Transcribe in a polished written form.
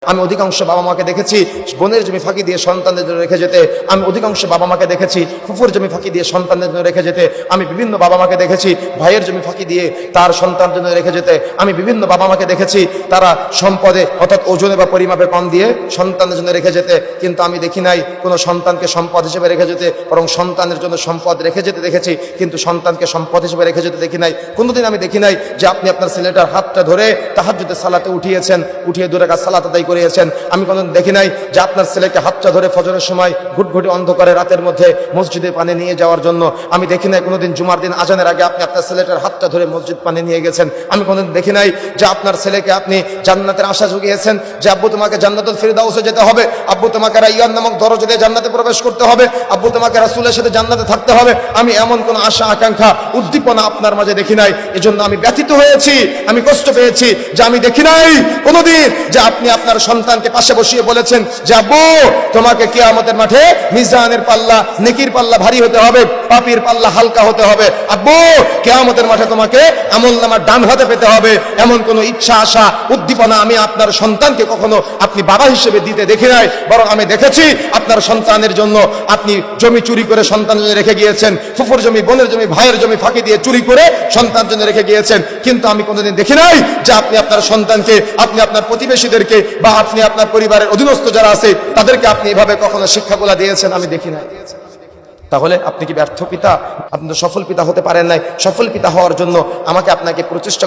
আমি অধিকাংশ বাবা মাকে দেখেছি বোনের জমি ফাঁকি দিয়ে সন্তানদের জন্য রেখে যেতে। আমি অধিকাংশ বাবা মাকে দেখেছি ফুফুর জমি ফাঁকি দিয়ে সন্তানদের জন্য রেখে যেতে। আমি বিভিন্ন বাবা মাকে দেখেছি ভাইয়ের জমি ফাঁকি দিয়ে তার সন্তানের জন্য রেখে যেতে। আমি বিভিন্ন বাবা মাকে দেখেছি তারা সম্পদে অর্থাৎ ওজনে বা পরিমাপে কম দিয়ে সন্তানের জন্য রেখে যেতে। কিন্তু আমি দেখি নাই কোনো সন্তানকে সম্পদ হিসেবে রেখে যেতে, বরং সন্তানের জন্য সম্পদ রেখে যেতে দেখেছি, কিন্তু সন্তানকে সম্পদ হিসেবে রেখে যেতে দেখি নাই। কোনোদিন আমি দেখি নাই যে আপনি আপনার ছেলেটার হাতটা ধরে তাহাজ্জুদের সালাতে উঠিয়েছেন, উঠিয়ে 2 রাকাত সালাত আদায় করিয়েছেন। আমি কোনোদিন দেখি নাই যে আপনার ছেলেকে হাতটা ধরে ফজরের সময় ঘুটঘুটি অন্ধকারে রাতের মধ্যে মসজিদে পানি নিয়ে যাওয়ার জন্য। আমি দেখি নাই কোনোদিন জুমার দিন আজানের আগে আপনি আপনার ছেলেটার হাতটা ধরে মসজিদ পানি নিয়ে গেছেন। আমি কোনোদিন দেখি নাই যে আপনার ছেলেকে আপনি জান্নাতের আশা জুগিয়েছেন যে আব্বু তোমাকে জান্নাতুল ফিরদাউসে যেতে হবে, আব্বু তোমাকে রাইয়ান নামক দরজা দিয়ে জান্নাতে প্রবেশ করতে হবে, আব্বু তোমাকে রাসূলের সাথে জান্নাতে থাকতে হবে। আমি এমন কোন আশা আকাঙ্ক্ষা উদ্দীপনা আপনার মাঝে দেখি নাই। এজন্য আমি ব্যথিত হয়েছি, আমি কষ্ট পেয়েছি যে আমি দেখি নাই কোনোদিন যে আপনি আপনার সন্তানকে পাশে বসিয়ে বলেছেন যে আব্বু তোমাকে কিয়ামতের মাঠে মিজানের পাল্লা, নেকির পাল্লা ভারী হতে হবে, পাপীর পাল্লা হালকা হতে হবে। আব্বু কিয়ামতের মাঠে তোমাকে আমলনামার ডান হাতে পেতে হবে। এমন কোন ইচ্ছা আশা উদ্দীপনা আমি আপনার সন্তানকে কখনো আপনি বাবা হিসেবে দিতে দেখি নাই। বরং আমি দেখেছি আপনার সন্তানের জন্য আপনি জমি চুরি করে সন্তানের জন্য রেখে গিয়েছেন, ফুফুর জমি, বোনের জমি, ভাইয়ের জমি ফাঁকি দিয়ে চুরি করে সন্তানের জন্য রেখে গিয়েছেন। কিন্তু আমি কোনোদিন দেখি নাই যে আপনি আপনার সন্তানকে, আপনি আপনার প্রতিবেশীদেরকে বা আপনি আপনার পরিবারের অধীনস্থ যারা আছে তাদেরকে আপনি এভাবে কখনো শিক্ষাগুলা দিয়েছেন, আমি দেখি নাই। তাহলে আপনি কি ব্যর্থ পিতা? আপনি তো সফল পিতা হতে পারেন নাই। সফল পিতা হওয়ার জন্য আমাকে আপনাকে প্রচেষ্টা